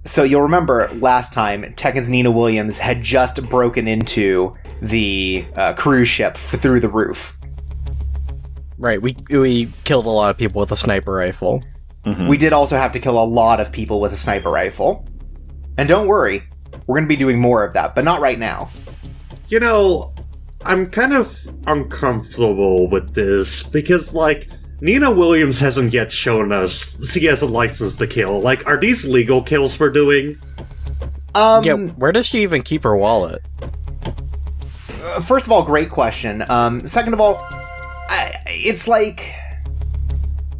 So you'll remember last time, Tekken's Nina Williams had just broken into the cruise ship through the roof. Right, we killed a lot of people with a sniper rifle. Mm-hmm. We did also have to kill a lot of people with a sniper rifle. And don't worry, we're going to be doing more of that, but not right now. You know, I'm kind of uncomfortable with this, because, like, Nina Williams hasn't yet shown us she has a license to kill. Like, are these legal kills we're doing? Yeah, where does she even keep her wallet? First of all, great question. Second of all, it's like...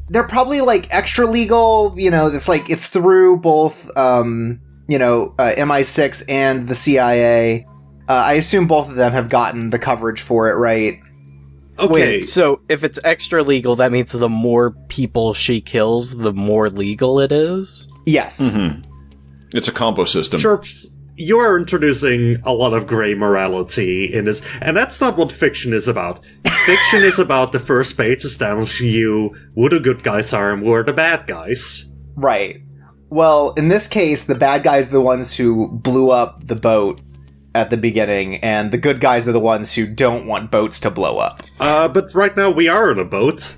They're probably, like, extra legal, you know, it's through both, MI6 and the CIA. I assume both of them have gotten the coverage for it, right? Okay. Wait, so if it's extra legal, that means the more people she kills, the more legal it is? Yes. Mm-hmm. It's a combo system. Chirps, you are introducing a lot of gray morality in this, and that's not what fiction is about. Fiction is about the first page establishing you who the good guys are and who are the bad guys. Right. Well, in this case, the bad guys are the ones who blew up the boat at the beginning, and the good guys are the ones who don't want boats to blow up. But right now we are in a boat.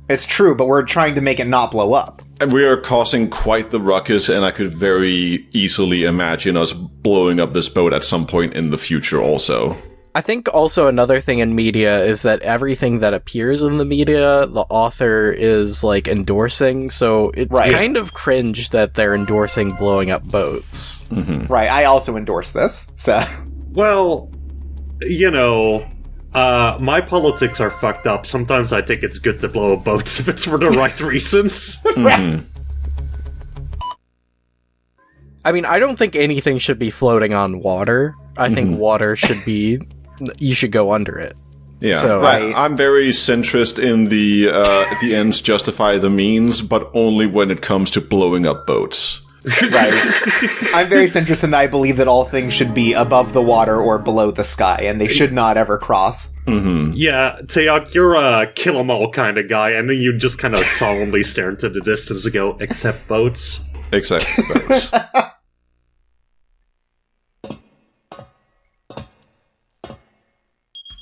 It's true, but we're trying to make it not blow up. And we are causing quite the ruckus, and I could very easily imagine us blowing up this boat at some point in the future also. I think also another thing in media is that everything that appears in the media, the author is, like, endorsing, so it's kind of cringe that they're endorsing blowing up boats. Mm-hmm. Right, I also endorse this, so... Well, you know, my politics are fucked up. Sometimes I think it's good to blow up boats if it's for the right reasons. Mm-hmm. I mean, I don't think anything should be floating on water. I think water should be... You should go under it. Yeah, so, I'm very centrist in the ends justify the means, but only when it comes to blowing up boats. Right. I'm very centrist, and I believe that all things should be above the water or below the sky, and they should not ever cross. Mm-hmm. Yeah, Teok, you're a kill-em-all kind of guy, and you just kind of solemnly stare into the distance and go, except boats. Except boats.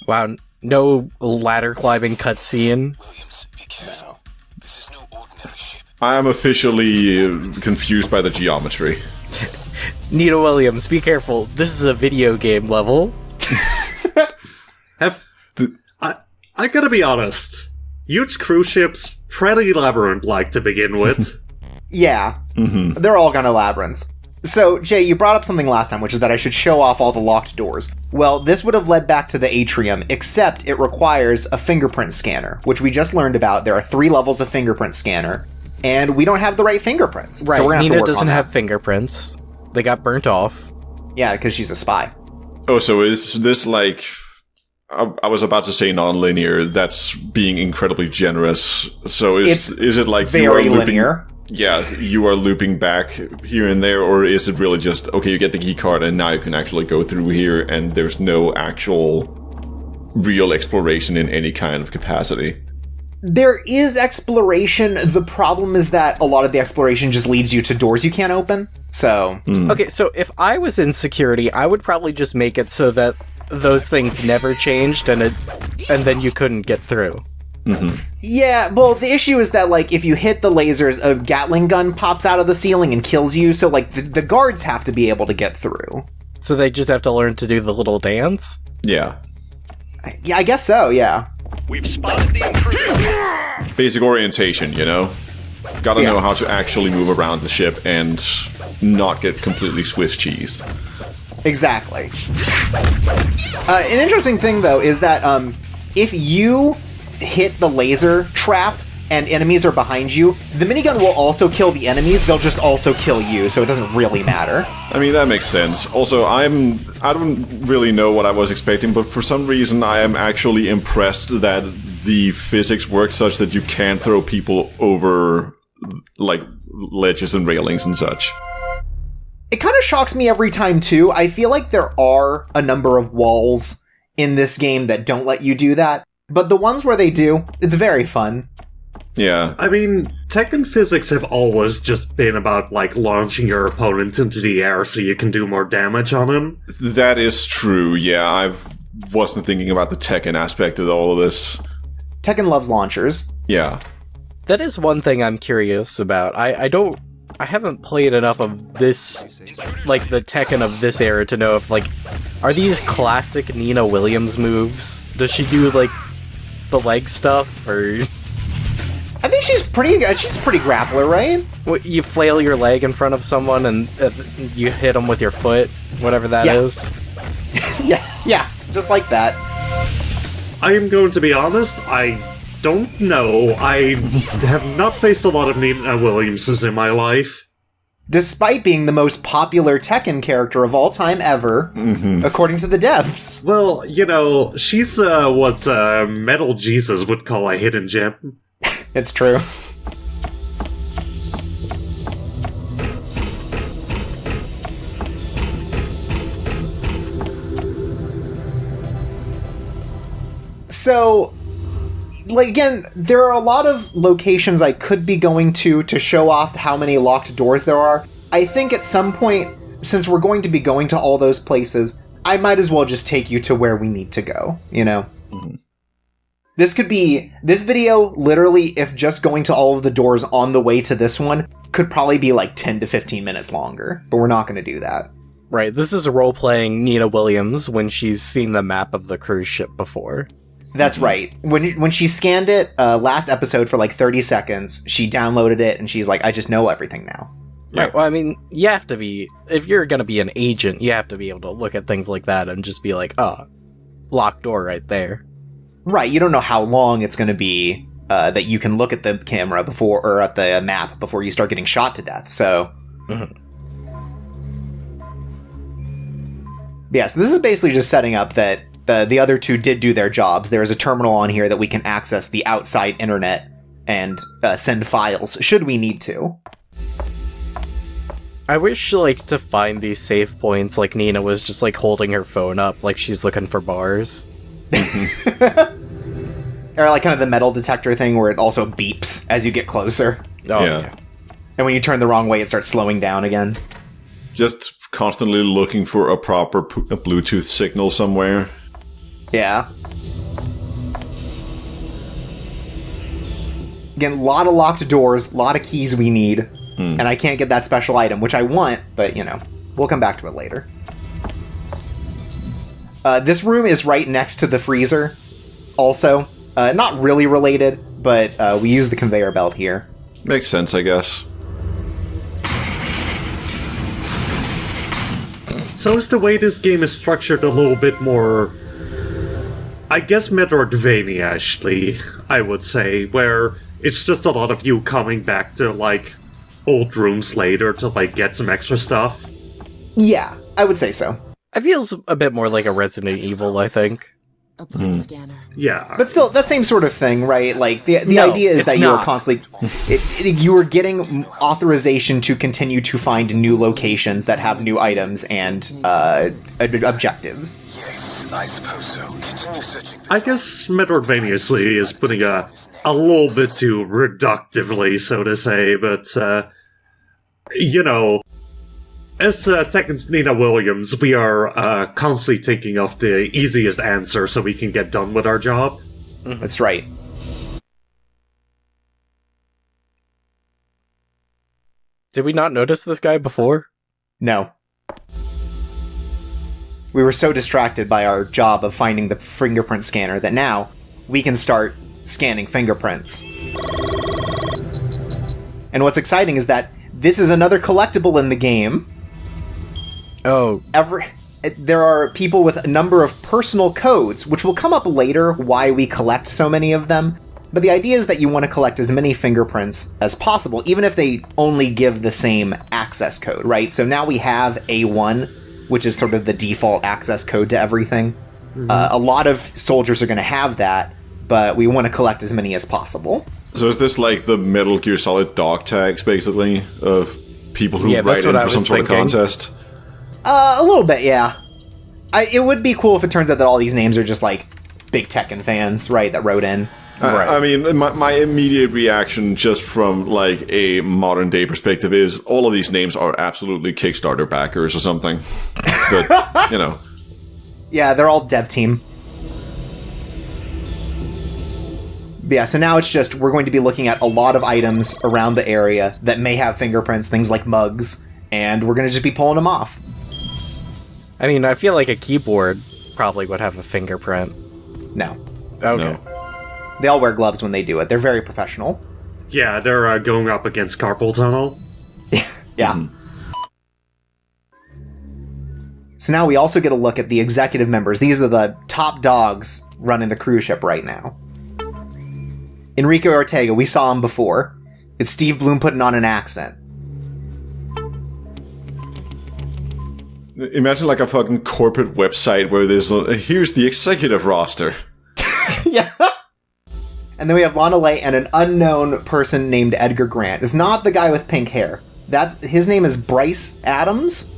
Wow, no ladder climbing cutscene. Williams, be careful. This is no ordinary ship. I am officially confused by the geometry. Nina Williams, be careful. This is a video game level. I gotta be honest. Huge cruise ships, pretty labyrinth-like to begin with. Yeah. Mm-hmm. They're all kind of labyrinths. So, Jay, you brought up something last time, which is that I should show off all the locked doors. Well, this would have led back to the atrium, except it requires a fingerprint scanner, which we just learned about. There are 3 levels of fingerprint scanner, and we don't have the right fingerprints. Right, so we're gonna have to Nina work doesn't on have that. fingerprints. They got burnt off. Yeah, because she's a spy. Oh, so is this like... I was about to say non-linear. That's being incredibly generous. So is it like very you are looping, linear? Yeah, you are looping back here and there, or is it really just, okay, you get the key card and now you can actually go through here and there's no actual real exploration in any kind of capacity? There is exploration. The problem is that a lot of the exploration just leads you to doors you can't open. So... Okay, so if I was in security, I would probably just make it so that those things never changed and then you couldn't get through. Mm-hmm. Yeah, well, the issue is that, like, if you hit the lasers, a Gatling gun pops out of the ceiling and kills you, so, like, the guards have to be able to get through. So they just have to learn to do the little dance? Yeah. Yeah, I guess so, yeah. We've spotted the intruder. Basic orientation, you know? Gotta know how to actually move around the ship and not get completely Swiss cheese. Exactly. An interesting thing, though, is that if you hit the laser trap and enemies are behind you, the minigun will also kill the enemies, they'll just also kill you, so it doesn't really matter. I mean, that makes sense. Also, I don't really know what I was expecting, but for some reason I am actually impressed that the physics work such that you can throw people over, like, ledges and railings and such. It kind of shocks me every time, too. I feel like there are a number of walls in this game that don't let you do that, but the ones where they do, it's very fun. Yeah. I mean, Tekken physics have always just been about, like, launching your opponent into the air so you can do more damage on him. That is true, yeah. I wasn't thinking about the Tekken aspect of all of this. Tekken loves launchers. Yeah. That is one thing I'm curious about. I haven't played enough of this, like, the Tekken of this era to know if, like, are these classic Nina Williams moves? Does she do, like, the leg stuff, or... I think she's pretty grappler, right? What, you flail your leg in front of someone and you hit them with your foot, whatever that is? yeah, just like that. I am going to be honest, I don't know. I have not faced a lot of Nina Williamses in my life. Despite being the most popular Tekken character of all time ever, according to the devs. Well, you know, she's what Metal Jesus would call a hidden gem. It's true. So, like, again, there are a lot of locations I could be going to show off how many locked doors there are. I think at some point, since we're going to be going to all those places, I might as well just take you to where we need to go, you know? Mm-hmm. This video, literally, if just going to all of the doors on the way to this one, could probably be like 10 to 15 minutes longer, but we're not going to do that. Right, this is role-playing Nina Williams when she's seen the map of the cruise ship before. That's right. When she scanned it last episode for like 30 seconds, she downloaded it and she's like, I just know everything now. Right, well, I mean, you have to be, if you're going to be an agent, you have to be able to look at things like that and just be like, oh, locked door right there. Right, you don't know how long it's going to be that you can look at the camera before, or at the map before you start getting shot to death, so... Mm-hmm. Yeah, so this is basically just setting up that the other two did do their jobs. There is a terminal on here that we can access the outside internet and send files, should we need to. I wish, like, to find these save points, like, Nina was just, like, holding her phone up like she's looking for bars. Or like kind of the metal detector thing where it also beeps as you get closer. Oh, yeah. And when you turn the wrong way, it starts slowing down again. Just constantly looking for a proper Bluetooth signal somewhere. Yeah. Again, a lot of locked doors, a lot of keys we need. And I can't get that special item, which I want, but, you know, we'll come back to it later. This room is right next to the freezer, also. Not really related, but we use the conveyor belt here. Makes sense, I guess. So is the way this game is structured a little bit more... I guess Metroidvania, actually, I would say, where it's just a lot of you coming back to, like, old rooms later to, like, get some extra stuff? Yeah, I would say so. It feels a bit more like a Resident Evil, I think. A blood scanner. Yeah. But still, that same sort of thing, right? Like, the idea is that you were constantly... you were getting authorization to continue to find new locations that have new items and objectives. Yes, I suppose so. Continue searching. I guess Metroidvania is putting a little bit too reductively, so to say, but, you know... As Tekken's Nina Williams, we are constantly thinking of the easiest answer so we can get done with our job. That's right. Did we not notice this guy before? No. We were so distracted by our job of finding the fingerprint scanner that now we can start scanning fingerprints. And what's exciting is that this is another collectible in the game. Oh. There are people with a number of personal codes, which will come up later why we collect so many of them. But the idea is that you want to collect as many fingerprints as possible, even if they only give the same access code, right? So now we have A1, which is sort of the default access code to everything. Mm-hmm. A lot of soldiers are going to have that, but we want to collect as many as possible. So is this like the Metal Gear Solid dog tags, basically, of people who write in for some sort of contest? A little bit, yeah. It would be cool if it turns out that all these names are just, like, big Tekken fans, right, that wrote in. I mean, my immediate reaction just from like a modern day perspective is all of these names are absolutely Kickstarter backers or something. But, you know. Yeah, they're all dev team. But yeah, so now it's just, we're going to be looking at a lot of items around the area that may have fingerprints, things like mugs, and we're going to just be pulling them off. I mean, I feel like a keyboard probably would have a fingerprint. No. Okay. No. They all wear gloves when they do it. They're very professional. Yeah, they're going up against carpal tunnel. Yeah. Mm-hmm. So now we also get a look at the executive members. These are the top dogs running the cruise ship right now. Enrique Ortega, we saw him before. It's Steve Bloom putting on an accent. Imagine like a fucking corporate website where there's here's the executive roster. Yeah. And then we have Lana Lay and an unknown person named Edgar Grant. It's not the guy with pink hair. His name is Bryce Adams.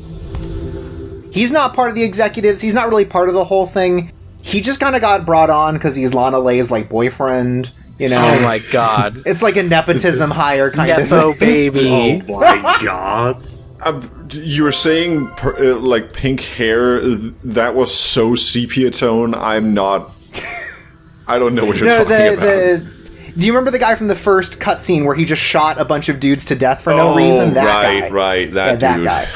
He's not part of the executives. He's not really part of the whole thing. He just kind of got brought on because he's Lana Lay's like boyfriend. You know? Oh my god. It's like a nepotism hire kind of Nepo thing. baby. Oh my god. You were saying like pink hair. That was so sepia tone. I'm not. I don't know what you're talking about. Do you remember the guy from the first cutscene where he just shot a bunch of dudes to death for no reason? That guy. Right, that dude. That guy.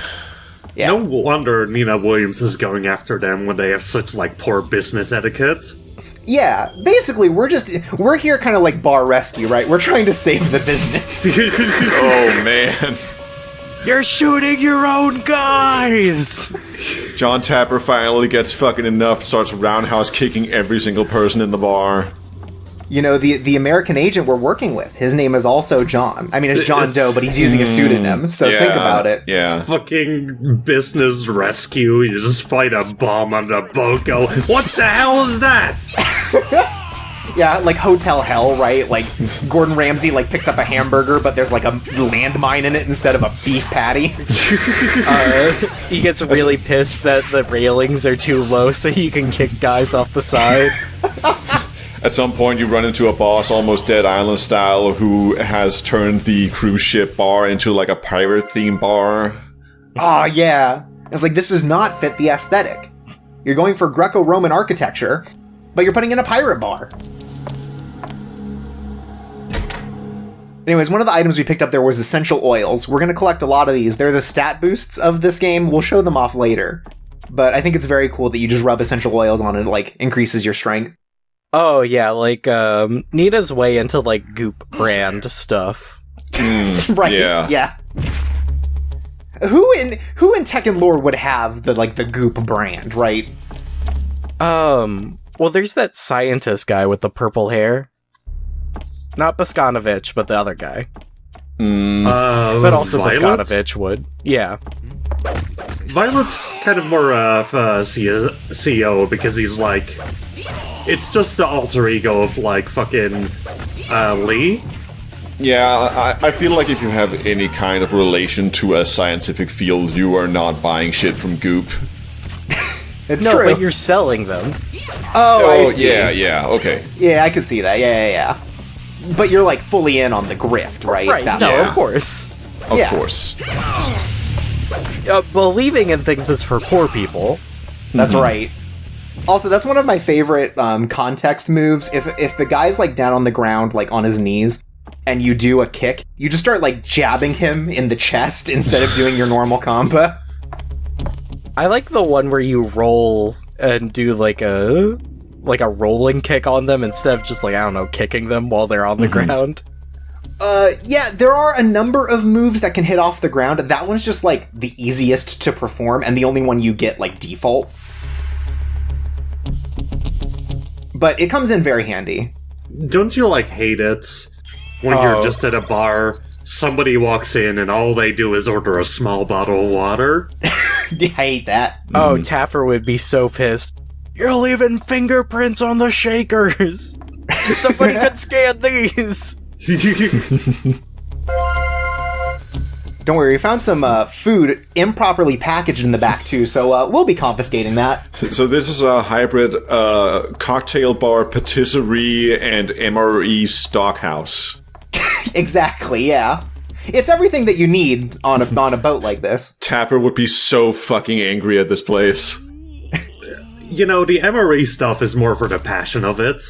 Yeah. No wonder Nina Williams is going after them when they have such like poor business etiquette. Yeah, basically we're here kind of like bar rescue, right? We're trying to save the business. Oh man. You're shooting your own guys! John Tapper finally gets fucking enough, starts roundhouse kicking every single person in the bar. You know, the American agent we're working with, his name is also John. I mean, it's John Doe, but he's using a pseudonym, so think about it. Yeah. Fucking business rescue, you just fight a bomb on the boat, go, what the hell is that? Yeah, like Hotel Hell, right? Like, Gordon Ramsay, like, picks up a hamburger, but there's, like, a landmine in it instead of a beef patty. He gets really pissed that the railings are too low so he can kick guys off the side. At some point, you run into a boss, almost Dead Island style, who has turned the cruise ship bar into, like, a pirate-themed bar. Oh, yeah. It's like, this does not fit the aesthetic. You're going for Greco-Roman architecture, but you're putting in a pirate bar. Anyways, one of the items we picked up there was essential oils. We're going to collect a lot of these. They're the stat boosts of this game. We'll show them off later. But I think it's very cool that you just rub essential oils on it, like, increases your strength. Oh, yeah, like, Nina's way into, like, Goop brand stuff. Right, yeah. Who in Tekken lore would have the Goop brand, right? Well, there's that scientist guy with the purple hair. Not Boskanovich, but the other guy. But also Violet? Boskanovich would. Yeah. Violet's kind of more of a CEO because he's like... It's just the alter ego of, like, fucking Lee. Yeah, I feel like if you have any kind of relation to a scientific field, you are not buying shit from Goop. It's no, true. but you're selling them. Oh, I see. Yeah, okay. Yeah, I can see that. Yeah. But you're, like, fully in on the grift, right? Right, of course. Of course. Believing in things is for poor people. That's right. Also, that's one of my favorite context moves. If the guy's, like, down on the ground, like, on his knees, and you do a kick, you just start, like, jabbing him in the chest instead of doing your normal combo. I like the one where you roll and do, like a rolling kick on them instead of just, like, I don't know, kicking them while they're on the ground. Yeah, there are a number of moves that can hit off the ground. That one's just, like, the easiest to perform, and the only one you get, like, default. But it comes in very handy. Don't you, like, hate it when you're just at a bar, somebody walks in and all they do is order a small bottle of water? I hate that. Oh, Taffer would be so pissed. You're leaving fingerprints on the shakers! Somebody could scan these! Don't worry, we found some food improperly packaged in the back, too, so we'll be confiscating that. So this is a hybrid cocktail bar, patisserie, and MRE stockhouse. Exactly, yeah. It's everything that you need on a boat like this. Tapper would be so fucking angry at this place. You know, the MRE stuff is more for the passion of it.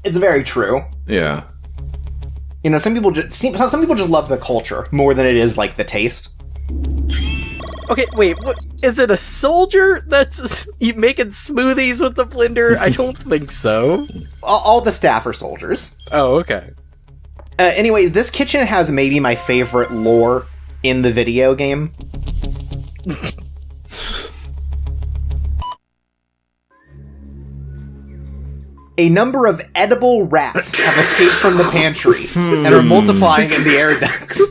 It's very true. Yeah. You know, some people just love the culture more than it is like the taste. Okay, wait, what, is it a soldier that's making smoothies with the blender? I don't think so. All the staff are soldiers. Oh, okay. Anyway, this kitchen has maybe my favorite lore in the video game. A number of edible rats have escaped from the pantry and are multiplying in the air ducts.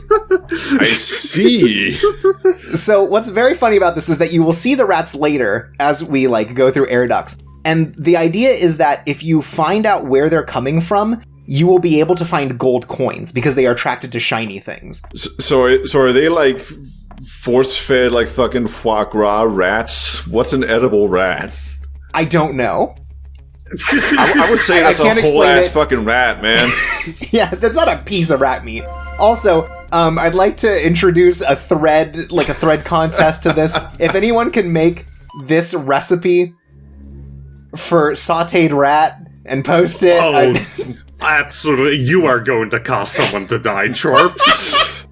I see. So what's very funny about this is that you will see the rats later as we go through air ducts. And the idea is that if you find out where they're coming from, you will be able to find gold coins because they are attracted to shiny things. So are they force-fed fucking foie gras rats? What's an edible rat? I don't know. I would say that's a whole-ass fucking rat, man. Yeah, that's not a piece of rat meat. Also, I'd like to introduce a thread contest to this. If anyone can make this recipe for sauteed rat and post it... Absolutely. You are going to cause someone to die, Chorps.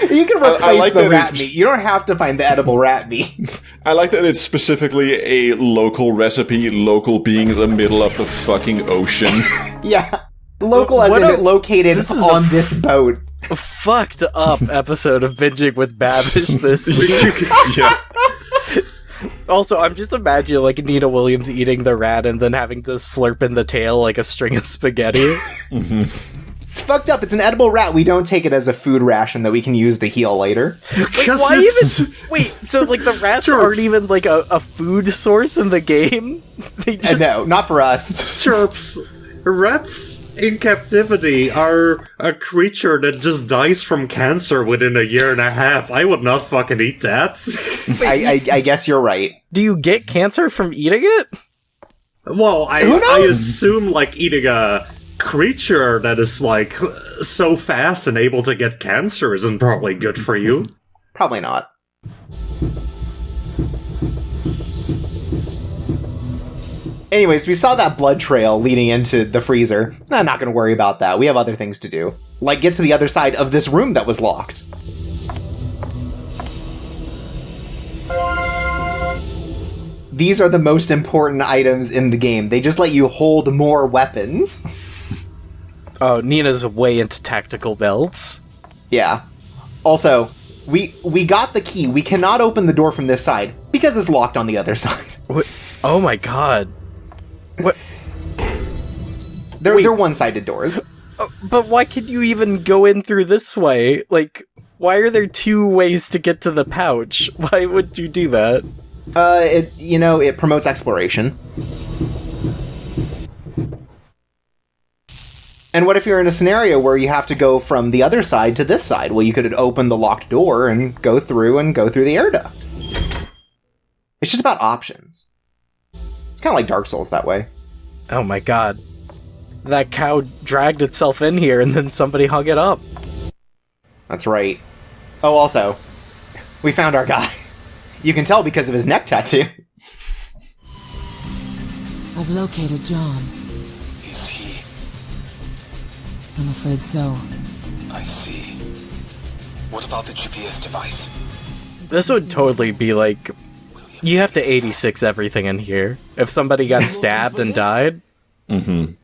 You can replace the rat meat. You don't have to find the edible rat meat. I like that it's specifically a local recipe, local being the middle of the fucking ocean. Yeah. Local as in it located on this boat. A fucked up episode of Binging with Babish this week. Yeah. Also, I'm just imagining Nina Williams eating the rat and then having to slurp in the tail like a string of spaghetti. Mm-hmm. It's fucked up. It's an edible rat. We don't take it as a food ration that we can use to heal later. Wait, why even? Wait, so the rats aren't even a food source in the game? They just... No, not for us. Chirps. Rats in captivity are a creature that just dies from cancer within a year and a half. I would not fucking eat that. I guess you're right. Do you get cancer from eating it? Well, I assume eating a creature that is so fast and able to get cancer isn't probably good for you. Probably not. Anyways, we saw that blood trail leading into the freezer. I'm not going to worry about that. We have other things to do. Get to the other side of this room that was locked. These are the most important items in the game. They just let you hold more weapons. Oh, Nina's way into tactical belts. Yeah. Also, we got the key. We cannot open the door from this side because it's locked on the other side. What? Oh my god. What? They're one-sided doors. But why could you even go in through this way? Why are there two ways to get to the pouch? Why would you do that? It promotes exploration. And what if you're in a scenario where you have to go from the other side to this side? Well, you could open the locked door and go through the air duct. It's just about options. It's kind of like Dark Souls that way. Oh my god. That cow dragged itself in here and then somebody hung it up. That's right. Oh, also, we found our guy. You can tell because of his neck tattoo. I've located John. Is he? I'm afraid so. I see. What about the GPS device? This would totally be you have to 86 everything in here. If somebody got stabbed and died. Mm-hmm.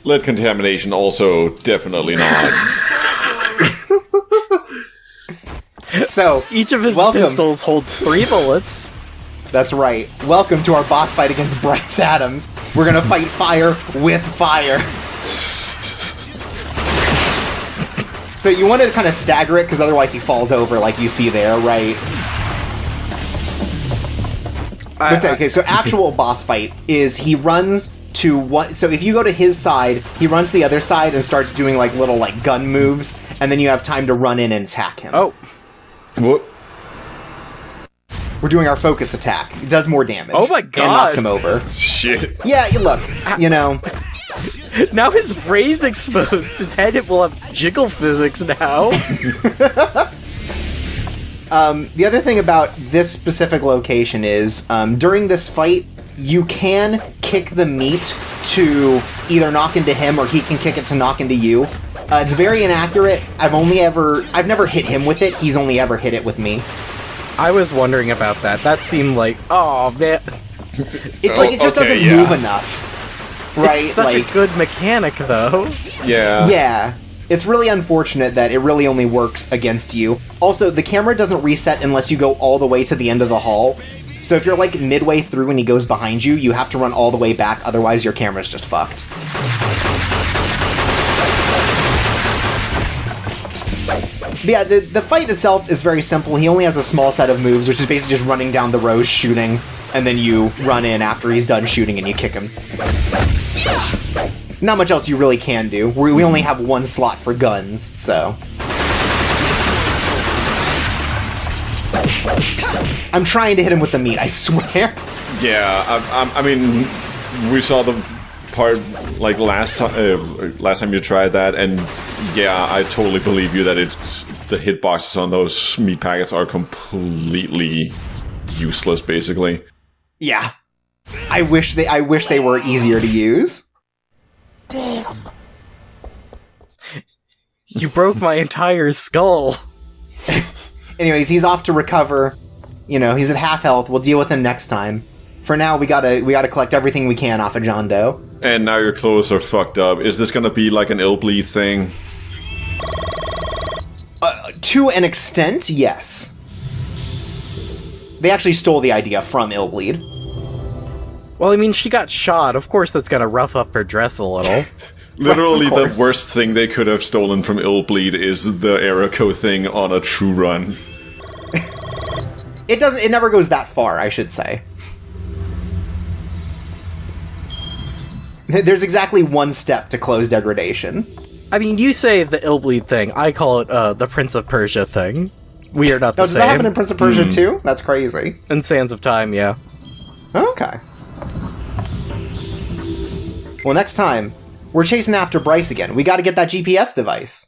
Lead contamination also definitely not. So, each of his pistols holds 3 bullets. That's right. Welcome to our boss fight against Bryce Adams. We're gonna fight fire with fire. So you want to kind of stagger it, because otherwise he falls over like you see there, right? Okay, so actual boss fight is he runs to one. So if you go to his side, he runs to the other side and starts doing like little like gun moves, and then you have time to run in and attack him. Oh. What? We're doing our focus attack. It does more damage. Oh my god! And knocks him over. Shit. Yeah, look, you know. Now his brain's exposed. His head will have jiggle physics now. The other thing about this specific location is, during this fight, you can kick the meat to either knock into him or he can kick it to knock into you. It's very inaccurate. I've never hit him with it. He's only ever hit it with me. I was wondering about that. That seemed like, oh man. It just doesn't move enough. Right? It's such a good mechanic, though. Yeah. Yeah. It's really unfortunate that it really only works against you. Also, the camera doesn't reset unless you go all the way to the end of the hall. So if you're like midway through and he goes behind you, you have to run all the way back, otherwise your camera's just fucked. But yeah, the fight itself is very simple. He only has a small set of moves, which is basically just running down the rows shooting, and then you run in after he's done shooting and you kick him. Not much else you really can do. We only have one slot for guns, so... I'm trying to hit him with the meat, I swear. Yeah, I mean, we saw the part, like, last time you tried that, and yeah, I totally believe you that the hitboxes on those meat packets are completely useless, basically. Yeah. I wish they were easier to use. Damn. You broke my entire skull. Anyways, he's off to recover. You know, he's at half health. We'll deal with him next time. For now, we gotta collect everything we can off of John Doe. And now your clothes are fucked up. Is this gonna be like an ill-bleed thing? To an extent, yes. They actually stole the idea from Illbleed. Well, I mean, she got shot. Of course that's gonna rough up her dress a little. Literally, Of the course. worst thing they could have stolen from Illbleed is the Erico thing on a true run. It never goes that far, I should say. There's exactly one step to close degradation. I mean, you say the Illbleed thing. I call it the Prince of Persia thing. We are not the Does same. that happen in Prince of Persia too? That's crazy. In Sands of Time, yeah. Okay. Well, next time, we're chasing after Bryce again. We gotta get that GPS device.